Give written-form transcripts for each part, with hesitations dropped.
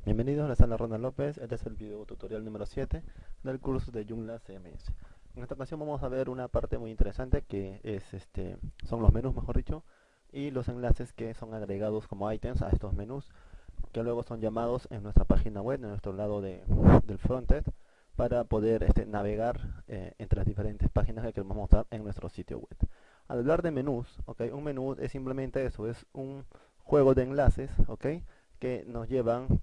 Bienvenidos, les habla Ronald López. Este es el video tutorial número 7 del curso de Joomla CMS. En esta ocasión vamos a ver una parte muy interesante que es son los menús, mejor dicho, y los enlaces que son agregados como ítems a estos menús, que luego son llamados en nuestra página web, en nuestro lado del frontend, para poder navegar entre las diferentes páginas que queremos mostrar en nuestro sitio web. Al hablar de menús, un menú es simplemente eso, es un juego de enlaces, que nos llevan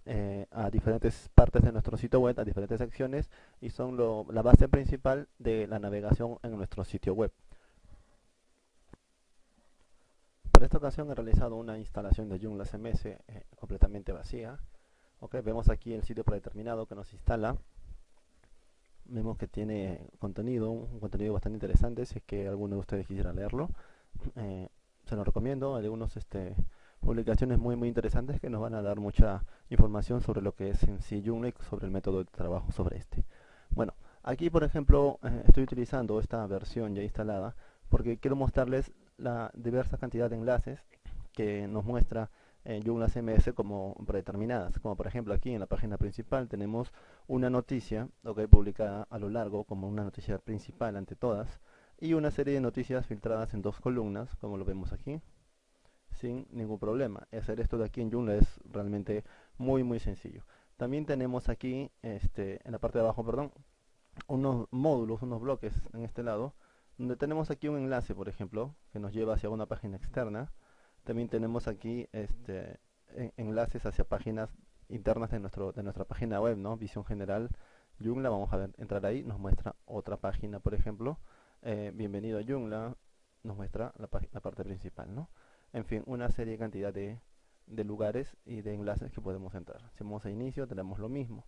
a diferentes partes de nuestro sitio web, a diferentes secciones, y son la base principal de la navegación en nuestro sitio web. Para esta ocasión he realizado una instalación de Joomla CMS completamente vacía. Vemos aquí el sitio predeterminado que nos instala. Vemos que tiene contenido, un contenido bastante interesante. Si es que alguno de ustedes quisiera leerlo, se lo recomiendo. Hay algunos publicaciones muy interesantes que nos van a dar mucha información sobre lo que es en sí Joomla y sobre el método de trabajo sobre este. Bueno, aquí por ejemplo estoy utilizando esta versión ya instalada porque quiero mostrarles la diversa cantidad de enlaces que nos muestra Joomla CMS como predeterminadas. Como por ejemplo aquí en la página principal tenemos una noticia publicada a lo largo como una noticia principal ante todas, y una serie de noticias filtradas en dos columnas, como lo vemos aquí, sin ningún problema. Hacer esto de aquí en Joomla es realmente muy sencillo. También tenemos aquí en la parte de abajo, perdón, unos módulos, unos bloques en este lado, donde tenemos aquí un enlace, por ejemplo, que nos lleva hacia una página externa. También tenemos aquí enlaces hacia páginas internas de nuestra página web, ¿no? Visión general Joomla. Vamos a ver, entrar ahí, nos muestra otra página, por ejemplo. Bienvenido a Joomla, nos muestra la parte principal, ¿no? En fin, una serie de cantidad de lugares y de enlaces que podemos entrar. Si vamos a inicio, tenemos lo mismo.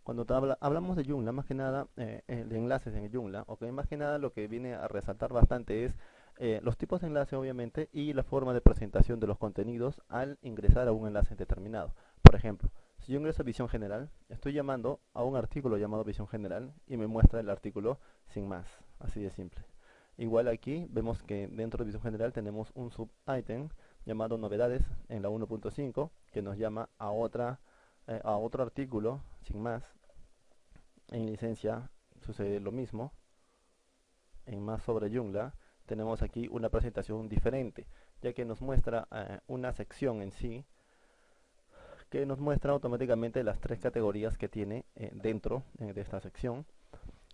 Cuando hablamos de Joomla, más que nada, de enlaces en Joomla, más que nada lo que viene a resaltar bastante es los tipos de enlace, obviamente, y la forma de presentación de los contenidos al ingresar a un enlace determinado. Por ejemplo, si yo ingreso a Visión General, estoy llamando a un artículo llamado Visión General y me muestra el artículo sin más, así de simple. Igual aquí vemos que dentro de Visión General tenemos un sub-item llamado Novedades en la 1.5 que nos llama a otro artículo sin más. En licencia sucede lo mismo. En más sobre Joomla tenemos aquí una presentación diferente, ya que nos muestra una sección en sí que nos muestra automáticamente las tres categorías que tiene dentro de esta sección.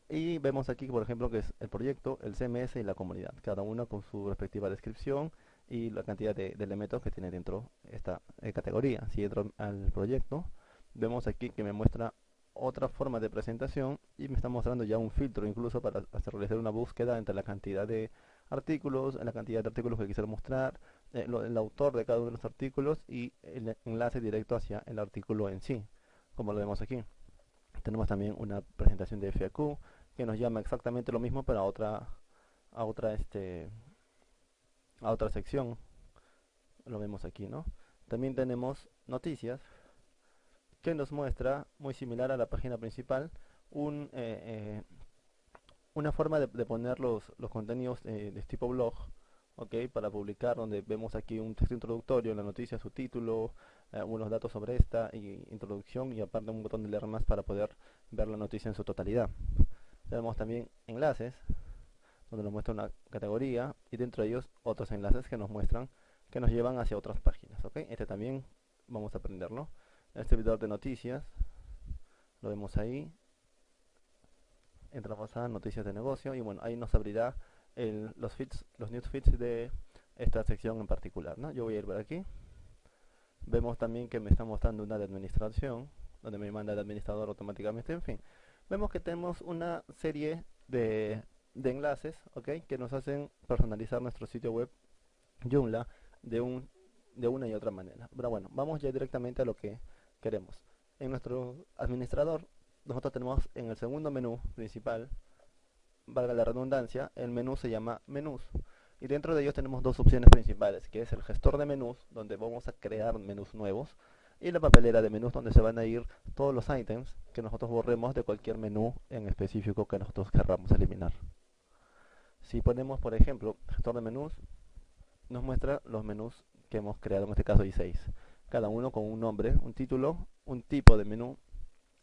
Y vemos aquí, por ejemplo, que es el proyecto, el CMS y la comunidad, cada uno con su respectiva descripción y la cantidad de elementos que tiene dentro esta categoría. Si entro al proyecto, vemos aquí que me muestra otra forma de presentación y me está mostrando ya un filtro incluso para realizar una búsqueda entre la cantidad de artículos, la cantidad de artículos que quisiera mostrar, el autor de cada uno de los artículos y el enlace directo hacia el artículo en sí, como lo vemos aquí. Tenemos también una presentación de FAQ que nos llama exactamente lo mismo pero a otra a otra sección. Lo vemos aquí, ¿no? También tenemos noticias que nos muestra, muy similar a la página principal, un, una forma de poner los contenidos de tipo blog, para publicar, donde vemos aquí un texto introductorio, la noticia, su título, algunos datos sobre esta, y introducción, y aparte un botón de leer más para poder ver la noticia en su totalidad. Tenemos también enlaces, donde nos muestra una categoría, y dentro de ellos otros enlaces que nos muestran, que nos llevan hacia otras páginas, Este también vamos a aprenderlo. Este video de noticias, lo vemos ahí. Entramos a noticias de negocio y bueno, ahí nos abrirá los news feeds de esta sección en particular, ¿no? Yo voy a ir por aquí. Vemos también que me está mostrando una de administración, donde me manda el administrador automáticamente. En fin, vemos que tenemos una serie de enlaces, que nos hacen personalizar nuestro sitio web Joomla de una y otra manera. Pero bueno, vamos ya directamente a lo que queremos. En nuestro administrador, nosotros tenemos en el segundo menú principal, valga la redundancia, el menú se llama menús. Y dentro de ellos tenemos dos opciones principales, que es el gestor de menús, donde vamos a crear menús nuevos, y la papelera de menús, donde se van a ir todos los ítems que nosotros borremos de cualquier menú en específico que nosotros querramos eliminar. Si ponemos, por ejemplo, gestor de menús, nos muestra los menús que hemos creado, en este caso hay 6. cada uno con un nombre, un título, un tipo de menú,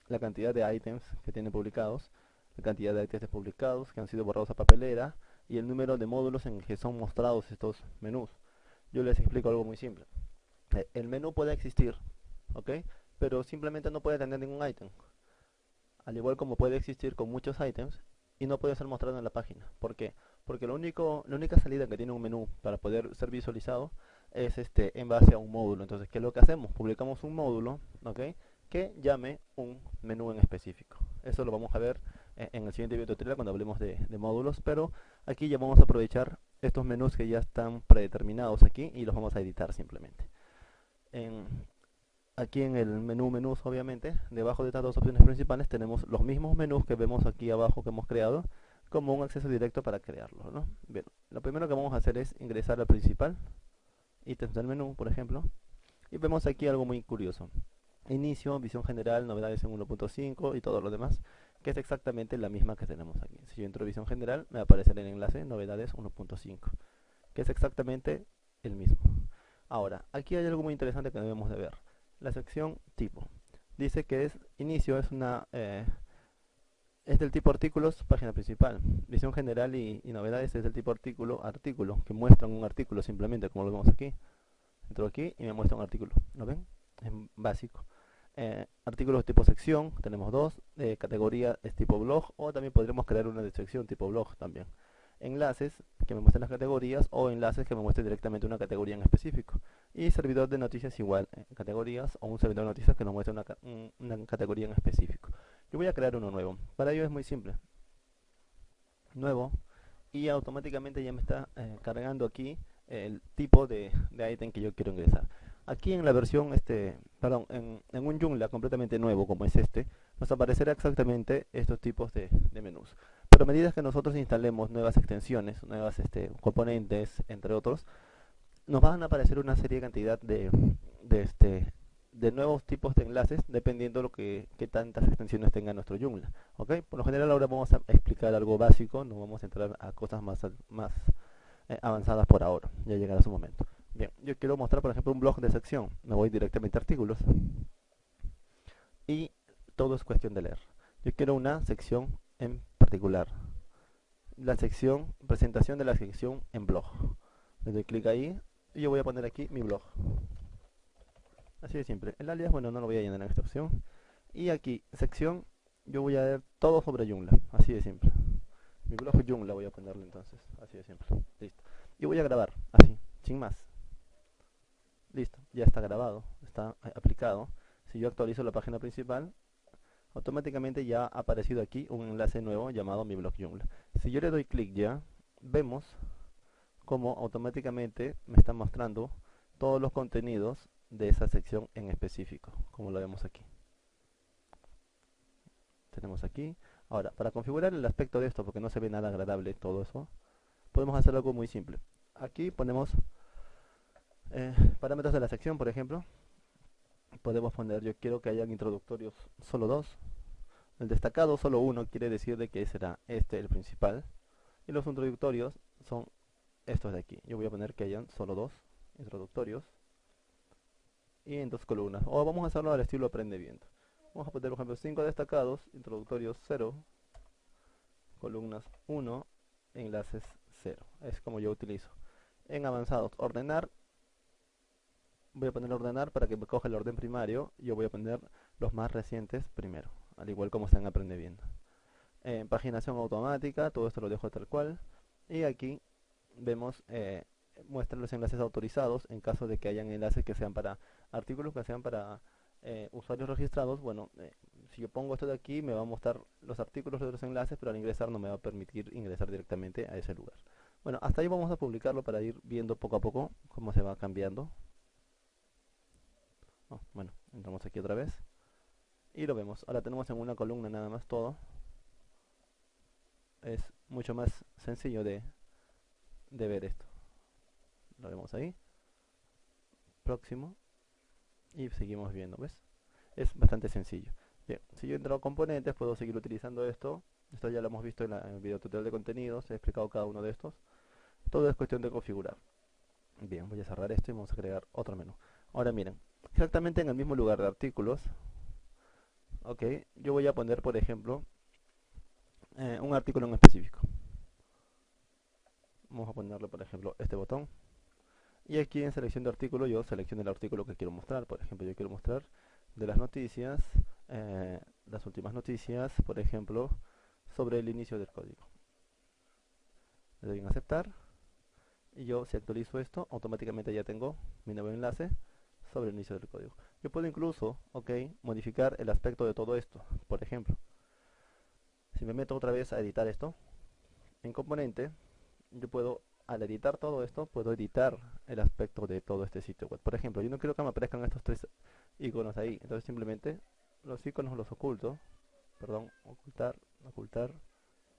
la cantidad de ítems que tienen publicados, la cantidad de ítems publicados que han sido borrados a papelera y el número de módulos en que son mostrados estos menús. Yo les explico algo muy simple. El menú puede existir, ¿ok? Pero simplemente no puede tener ningún ítem. Al igual como puede existir con muchos ítems y no puede ser mostrado en la página. ¿Por qué? Porque la única salida que tiene un menú para poder ser visualizado es en base a un módulo. Entonces, ¿qué es lo que hacemos? Publicamos un módulo, ¿ok? Que llame un menú en específico. Eso lo vamos a ver en el siguiente video tutorial cuando hablemos de módulos, pero aquí ya vamos a aprovechar estos menús que ya están predeterminados aquí y los vamos a editar simplemente. Aquí en el menús, obviamente, debajo de estas dos opciones principales tenemos los mismos menús que vemos aquí abajo que hemos creado, como un acceso directo para crearlo, ¿no? Bien, lo primero que vamos a hacer es ingresar al principal, ítems del menú, por ejemplo, y vemos aquí algo muy curioso. Inicio, visión general, novedades en 1.5 y todo lo demás, que es exactamente la misma que tenemos aquí. Si yo entro a visión general, me va a aparecer el enlace novedades 1.5, que es exactamente el mismo. Ahora, aquí hay algo muy interesante que debemos de ver. La sección tipo dice que inicio es del tipo artículos, página principal. Visión general y novedades es del tipo artículo, que muestran un artículo simplemente, como lo vemos aquí. Entro aquí y me muestra un artículo, ¿lo ven? Es básico. Artículos tipo sección, tenemos dos. Categoría es tipo blog, o también podríamos crear una de sección tipo blog también. Enlaces que me muestren las categorías, o enlaces que me muestren directamente una categoría en específico. Y servidor de noticias igual, categorías, o un servidor de noticias que nos muestre una categoría en específico. Yo voy a crear uno nuevo. Para ello es muy simple. Nuevo, y automáticamente ya me está cargando aquí el tipo de ítem que yo quiero ingresar. Aquí en la versión, perdón, en un Joomla completamente nuevo como es nos aparecerá exactamente estos tipos de menús. Pero a medida que nosotros instalemos nuevas extensiones, nuevas componentes, entre otros, nos van a aparecer una serie de cantidad de nuevos tipos de enlaces dependiendo de qué tantas extensiones tenga nuestro Joomla. ¿Ok? Por lo general ahora vamos a explicar algo básico, no vamos a entrar a cosas más avanzadas por ahora, ya llegará su momento. Bien, yo quiero mostrar por ejemplo un blog de sección, me voy directamente a artículos y todo es cuestión de leer. Yo quiero una sección en particular, la sección, presentación de la sección en blog. Le doy clic ahí y yo voy a poner aquí mi blog. Así de simple. El alias, bueno, no lo voy a llenar en esta opción. Y aquí, sección, yo voy a ver todo sobre Joomla. Así de simple. Mi blog Joomla voy a ponerle entonces. Así de simple. Listo. Y voy a grabar, así, sin más. Listo, ya está grabado, está aplicado. Si yo actualizo la página principal, automáticamente ya ha aparecido aquí un enlace nuevo llamado mi blog Joomla. Si yo le doy clic ya, vemos como automáticamente me está mostrando todos los contenidos de esa sección en específico, como lo vemos aquí. Tenemos aquí. Ahora, para configurar el aspecto de esto, porque no se ve nada agradable todo eso, podemos hacer algo muy simple. Aquí ponemos parámetros de la sección, por ejemplo. Podemos poner, yo quiero que hayan introductorios solo dos. El destacado solo uno, quiere decir de que será el principal. Y los introductorios son estos de aquí. Yo voy a poner que hayan solo dos introductorios y en dos columnas, o vamos a hacerlo al estilo aprende viendo. Vamos a poner por ejemplo 5 destacados, introductorios 0, columnas 1, enlaces 0. Es como yo utilizo. En avanzados, ordenar, voy a poner ordenar para que me coja el orden primario. Yo voy a poner los más recientes primero, al igual como están aprende viendo. En paginación automática, todo esto lo dejo tal cual. Y aquí vemos muestra los enlaces autorizados en caso de que hayan enlaces que sean para artículos, que sean para usuarios registrados. Bueno, si yo pongo esto de aquí me va a mostrar los artículos de los enlaces, pero al ingresar no me va a permitir ingresar directamente a ese lugar. Bueno, hasta ahí vamos a publicarlo para ir viendo poco a poco cómo se va cambiando. Bueno, entramos aquí otra vez y lo vemos. Ahora tenemos en una columna nada más todo. Es mucho más sencillo de ver esto. Lo vemos ahí. Próximo. Y seguimos viendo, ¿ves? Es bastante sencillo. Bien, si yo entro a componentes, puedo seguir utilizando esto. Esto ya lo hemos visto en el video tutorial de contenidos. He explicado cada uno de estos. Todo es cuestión de configurar. Bien, voy a cerrar esto y vamos a crear otro menú. Ahora miren, Exactamente en el mismo lugar de artículos, ok, yo voy a poner, por ejemplo, un artículo en específico. Vamos a ponerle, por ejemplo, este botón. Y aquí en selección de artículo yo selecciono el artículo que quiero mostrar. Por ejemplo, yo quiero mostrar de las noticias, las últimas noticias, por ejemplo, sobre el inicio del código. Le doy en aceptar. Y yo, si actualizo esto, automáticamente ya tengo mi nuevo enlace sobre el inicio del código. Yo puedo incluso, ok, modificar el aspecto de todo esto. Por ejemplo, si me meto otra vez a editar esto, en componente, yo puedo, al editar todo esto, puedo editar el aspecto de todo este sitio web. Por ejemplo, yo no quiero que me aparezcan estos tres iconos ahí, entonces simplemente los iconos los oculto, perdón, ocultar, ocultar,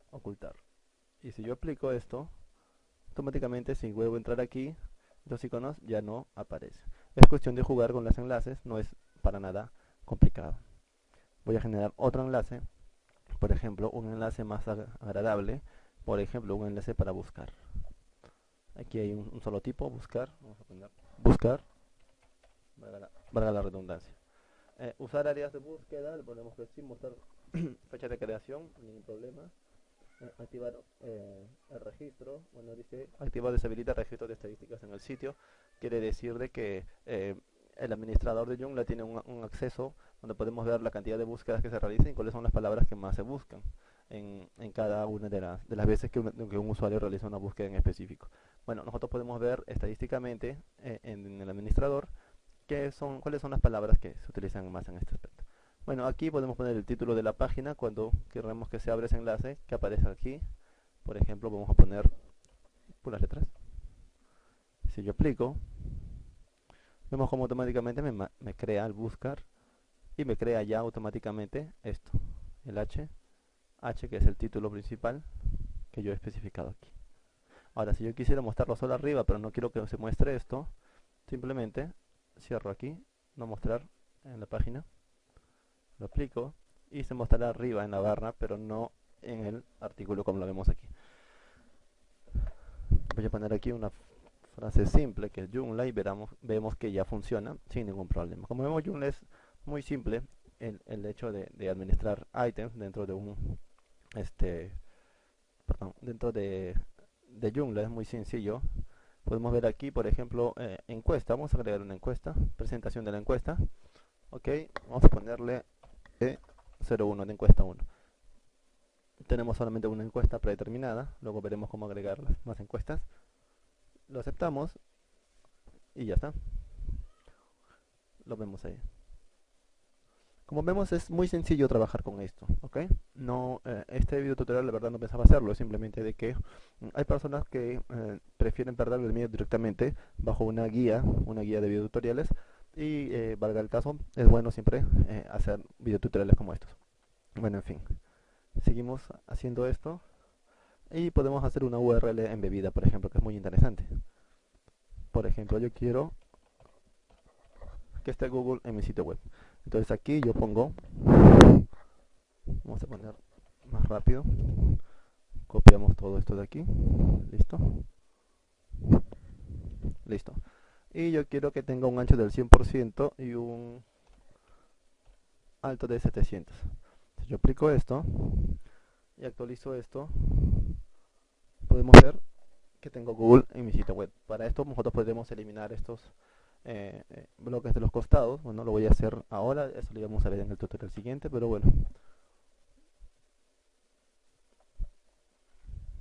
ocultar. Y si yo aplico esto, automáticamente si vuelvo a entrar aquí, los iconos ya no aparecen. Es cuestión de jugar con los enlaces, no es para nada complicado. Voy a generar otro enlace, por ejemplo, un enlace más agradable, por ejemplo, un enlace para buscar. Aquí hay un solo tipo, buscar, vamos a poner buscar, valga la redundancia. Usar áreas de búsqueda, le ponemos que sí, mostrar fecha de creación, ningún problema. Activar el registro, bueno, dice activar deshabilita el registro de estadísticas en el sitio, quiere decir de que el administrador de Joomla tiene un acceso donde podemos ver la cantidad de búsquedas que se realizan y cuáles son las palabras que más se buscan en cada una de las veces que un usuario realiza una búsqueda en específico. Bueno, nosotros podemos ver estadísticamente en el administrador cuáles son las palabras que se utilizan más en este aspecto. Bueno, aquí podemos poner el título de la página cuando queremos que se abra ese enlace que aparece aquí. Por ejemplo, vamos a poner puras letras. Si yo aplico, vemos como automáticamente me crea el buscar y me crea ya automáticamente esto, el H que es el título principal que yo he especificado aquí. Ahora, si yo quisiera mostrarlo solo arriba, pero no quiero que se muestre esto, simplemente cierro aquí, no mostrar en la página, lo aplico y se mostrará arriba en la barra, pero no en el artículo como lo vemos aquí. Voy a poner aquí una frase simple que es Joomla y vemos que ya funciona sin ningún problema. Como vemos, Joomla es muy simple el hecho de administrar items dentro de un dentro de Joomla es muy sencillo. Podemos ver aquí, por ejemplo, encuesta. Vamos a agregar una encuesta, presentación de la encuesta. Ok, vamos a ponerle E01 de encuesta 1. Tenemos solamente una encuesta predeterminada, luego veremos cómo agregar más encuestas. Lo aceptamos y ya está. Lo vemos ahí. Como vemos, es muy sencillo trabajar con esto, ¿ok? No, este video tutorial la verdad no pensaba hacerlo, es simplemente de que hay personas que prefieren perder el miedo directamente bajo una guía de videotutoriales y valga el caso, es bueno siempre hacer videotutoriales como estos. Bueno, en fin, seguimos haciendo esto y podemos hacer una URL embebida, por ejemplo, que es muy interesante. Por ejemplo, yo quiero que esté Google en mi sitio web. Entonces aquí yo pongo, vamos a poner más rápido, copiamos todo esto de aquí, listo, listo. Y yo quiero que tenga un ancho del 100% y un alto de 700. Si yo aplico esto y actualizo esto, podemos ver que tengo Google en mi sitio web. Para esto nosotros podemos eliminar estos bloques de los costados. Bueno, lo voy a hacer ahora, eso lo vamos a ver en el tutorial siguiente, pero bueno,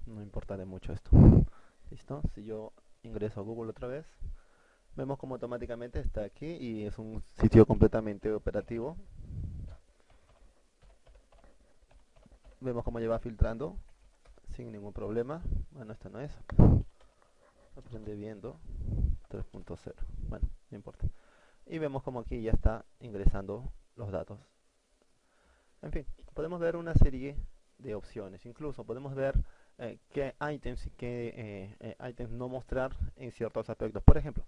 no importa de mucho esto. Listo, si yo ingreso a Google otra vez, vemos como automáticamente está aquí y es un sitio completamente operativo. Vemos cómo lleva filtrando sin ningún problema. Bueno, esta no es. Aprende viendo 3.0. Bueno, no importa. Y vemos como aquí ya está ingresando los datos. En fin, podemos ver una serie de opciones. Incluso podemos ver qué items y qué items no mostrar en ciertos aspectos. Por ejemplo,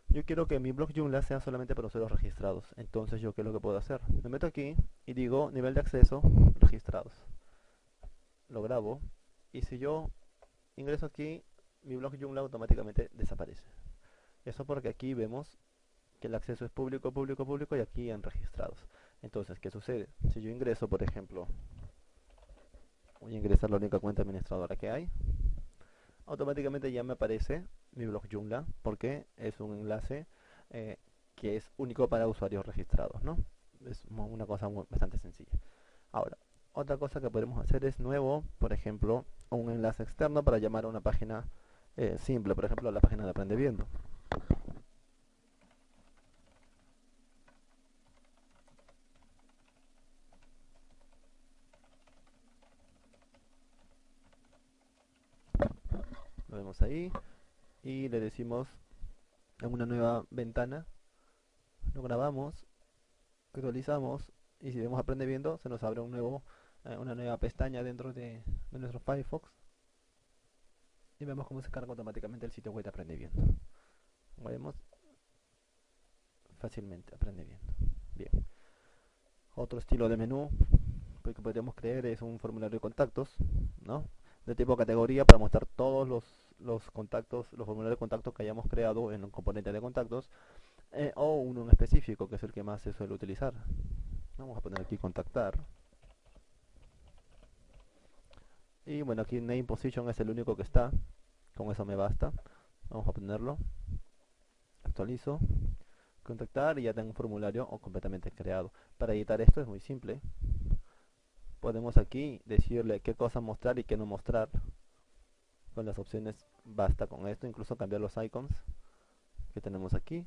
yo quiero que mi blog Joomla sea solamente para usuarios registrados. Entonces, ¿yo qué es lo que puedo hacer? Me meto aquí y digo nivel de acceso registrados. Lo grabo y si yo ingreso aquí, mi blog Joomla automáticamente desaparece. Eso porque aquí vemos que el acceso es público, público, público y aquí en registrados. Entonces, ¿qué sucede? Si yo ingreso, por ejemplo, voy a ingresar la única cuenta administradora que hay, automáticamente ya me aparece mi blog Joomla porque es un enlace eh, que es único para usuarios registrados, ¿no? Es una cosa bastante sencilla. Ahora, otra cosa que podemos hacer es nuevo, por ejemplo, un enlace externo para llamar a una página simple, por ejemplo, la página de Aprende Viendo. Lo vemos ahí y le decimos en una nueva ventana, lo grabamos, actualizamos y si vemos Aprende Viendo se nos abre una nueva pestaña dentro de nuestro Firefox y vemos cómo se carga automáticamente el sitio web de Aprende Viendo. Vemos fácilmente Aprende Viendo. Bien. Otro estilo de menú que podríamos crear es un formulario de contactos, ¿no? De tipo categoría para mostrar todos los contactos, los formularios de contactos que hayamos creado en un componente de contactos, o uno en específico que es el que más se suele utilizar. Vamos a poner aquí contactar. Y bueno, aquí name position es el único que está, con eso me basta. Vamos a ponerlo, actualizo, contactar y ya tengo un formulario completamente creado. Para editar esto es muy simple. Podemos aquí decirle qué cosa mostrar y qué no mostrar. Con las opciones basta con esto, incluso cambiar los icons que tenemos aquí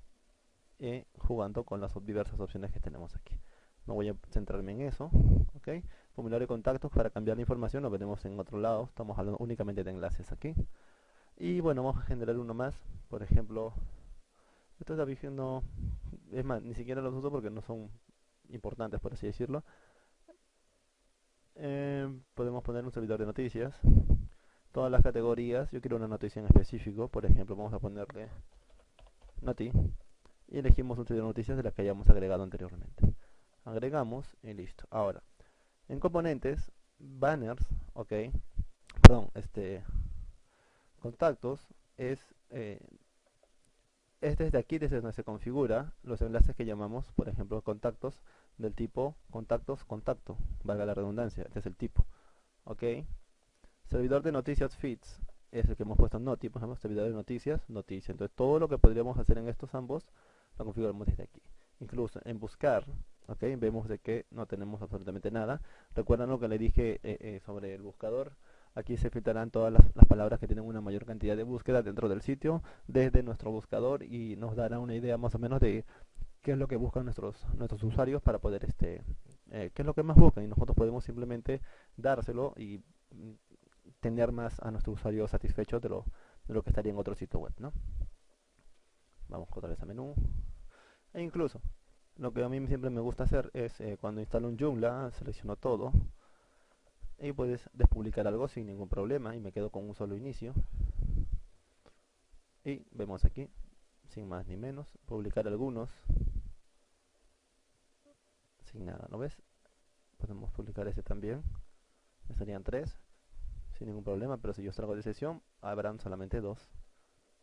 y jugando con las diversas opciones que tenemos aquí. No voy a centrarme en eso, ¿ok? Formulario de contactos para cambiar la información lo veremos en otro lado, estamos hablando únicamente de enlaces aquí. Y bueno, vamos a generar uno más, por ejemplo, estos de avisos no, es más, ni siquiera los uso porque no son importantes, por así decirlo. Podemos poner un servidor de noticias, todas las categorías, yo quiero una noticia en específico, por ejemplo, vamos a ponerle Noti y elegimos un servidor de noticias de la que hayamos agregado anteriormente. Agregamos y listo. Ahora, en componentes, banners, ok, perdón, contactos es desde aquí, desde donde se configura los enlaces que llamamos, por ejemplo, contactos del tipo contactos, contacto, valga la redundancia, este es el tipo, ok. Servidor de noticias feeds es el que hemos puesto en Noti, por ejemplo, servidor de noticias, noticia. Entonces todo lo que podríamos hacer en estos ambos lo configuramos desde aquí. Incluso en buscar, ok, vemos de que no tenemos absolutamente nada. Recuerdan lo que le dije sobre el buscador. Aquí se filtrarán todas las palabras que tienen una mayor cantidad de búsqueda dentro del sitio desde nuestro buscador y nos dará una idea más o menos de qué es lo que buscan nuestros usuarios para poder qué es lo que más buscan y nosotros podemos simplemente dárselo y tener más a nuestro usuario satisfecho de lo que estaría en otro sitio web, ¿no? Vamos otra vez a menú. E incluso, lo que a mí siempre me gusta hacer es cuando instalo un Joomla, selecciono todo y puedes despublicar algo sin ningún problema y me quedo con un solo inicio. Y vemos aquí, sin más ni menos, publicar algunos sin nada, ¿no ves? Podemos publicar ese también, me serían 3 sin ningún problema, pero si yo salgo de sesión habrán solamente 2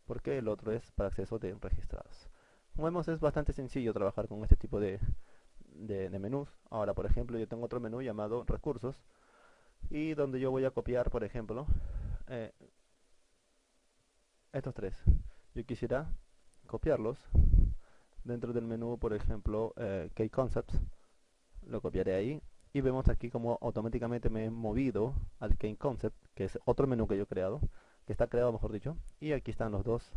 porque el otro es para acceso de registrados. Como vemos, es bastante sencillo trabajar con este tipo de menús. Ahora, por ejemplo, yo tengo otro menú llamado recursos y donde yo voy a copiar, por ejemplo, eh, estos tres. Yo quisiera copiarlos dentro del menú, por ejemplo, Kconcepts. Lo copiaré ahí y vemos aquí como automáticamente me he movido al Kconcept, que es otro menú que yo he creado, que está creado, mejor dicho, y aquí están los dos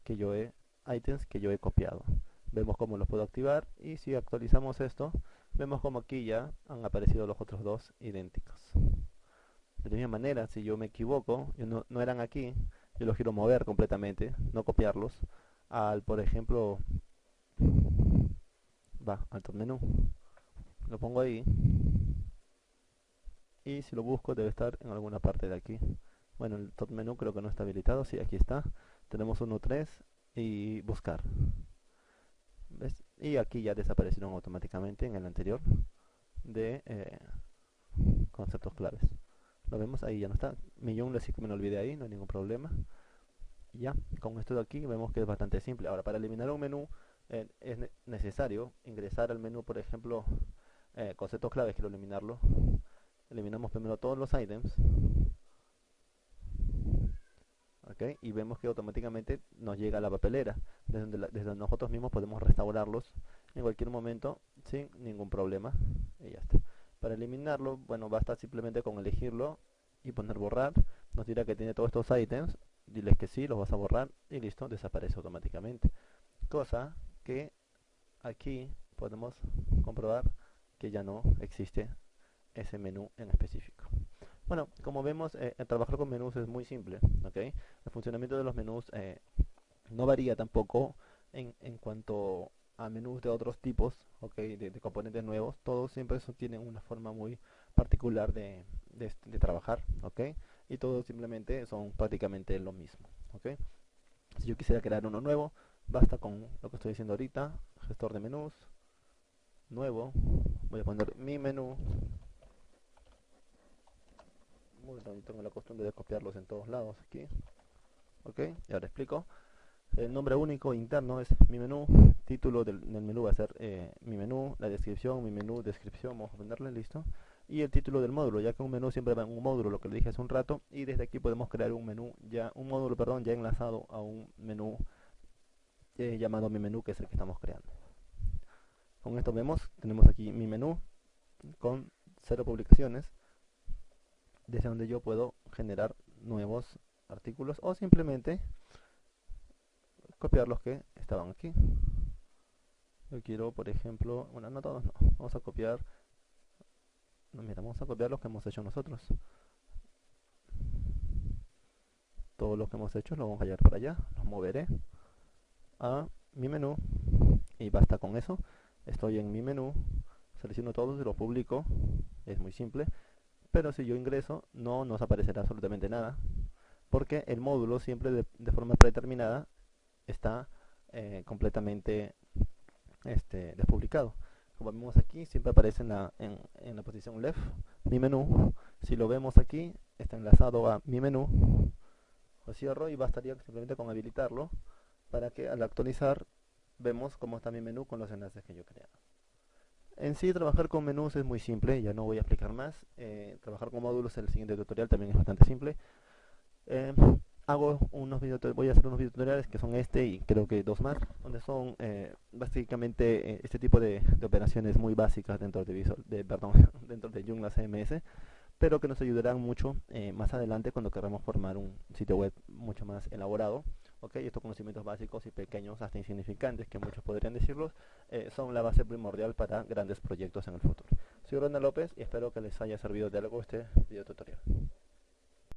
ítems que yo he copiado. Vemos cómo los puedo activar y si actualizamos esto, vemos como aquí ya han aparecido los otros dos idénticos. De la misma manera, si yo me equivoco, no eran aquí, yo los quiero mover completamente, no copiarlos, por ejemplo, al top menú, lo pongo ahí y si lo busco debe estar en alguna parte de aquí. Bueno, el top menú creo que no está habilitado, sí, aquí está. Tenemos 1, 3 y buscar. ¿Ves? Y aquí ya desaparecieron automáticamente en el anterior de conceptos claves. Lo vemos ahí, ya no está. Mi Joomla sí que me lo olvidé ahí, no hay ningún problema. Y ya, con esto de aquí vemos que es bastante simple. Ahora, para eliminar un menú es necesario ingresar al menú, por ejemplo, conceptos claves, quiero eliminarlo. Eliminamos primero todos los items, ¿ok? Y vemos que automáticamente nos llega a la papelera, desde donde nosotros mismos podemos restaurarlos en cualquier momento sin ningún problema. Y ya está. Para eliminarlo, bueno, basta simplemente con elegirlo y poner borrar. Nos dirá que tiene todos estos ítems, diles que sí, los vas a borrar y listo, desaparece automáticamente. Cosa que aquí podemos comprobar que ya no existe ese menú en específico. Bueno, como vemos, trabajar con menús es muy simple, ¿ok? El funcionamiento de los menús no varía tampoco en cuanto a menús de otros tipos, ¿ok? De componentes nuevos. Todos siempre tienen una forma muy particular de trabajar, ¿ok? Y todos simplemente son prácticamente lo mismo, ¿ok? Si yo quisiera crear uno nuevo, basta con lo que estoy diciendo ahorita, gestor de menús, nuevo, voy a poner mi menú. Bueno, yo tengo la costumbre de copiarlos en todos lados aquí. Ok, y ahora explico. El nombre único interno es mi menú. Título del menú va a ser mi menú. La descripción, mi menú, descripción, vamos a ponerle listo. Y el título del módulo, ya que un menú siempre va en un módulo, lo que le dije hace un rato. Y desde aquí podemos crear un menú, un módulo, perdón, ya enlazado a un menú llamado mi menú, que es el que estamos creando. Con esto vemos, tenemos aquí mi menú con 0 publicaciones, desde donde yo puedo generar nuevos artículos o simplemente copiar los que estaban aquí. Yo quiero, por ejemplo, bueno, no todos, no, vamos a copiar, no, mira, vamos a copiar los que hemos hecho nosotros. Todos los que hemos hecho los vamos a llevar para allá, los moveré a mi menú y basta con eso. Estoy en mi menú, selecciono todos y los publico, es muy simple. Pero si yo ingreso, no nos aparecerá absolutamente nada, porque el módulo siempre de forma predeterminada está completamente despublicado. Como vemos aquí, siempre aparece en la posición left mi menú. Si lo vemos aquí, está enlazado a mi menú. Lo cierro y bastaría simplemente con habilitarlo para que al actualizar vemos cómo está mi menú con los enlaces que yo he creado. En sí, trabajar con menús es muy simple, ya no voy a explicar más. Trabajar con módulos en el siguiente tutorial también es bastante simple. Voy a hacer unos videotutoriales que son este y creo que dos más, donde son básicamente este tipo de operaciones muy básicas dentro dentro de Joomla CMS, pero que nos ayudarán mucho más adelante cuando queramos formar un sitio web mucho más elaborado. Okay, estos conocimientos básicos y pequeños, hasta insignificantes, que muchos podrían decirlos, son la base primordial para grandes proyectos en el futuro. Soy Ronald López y espero que les haya servido de algo este video tutorial.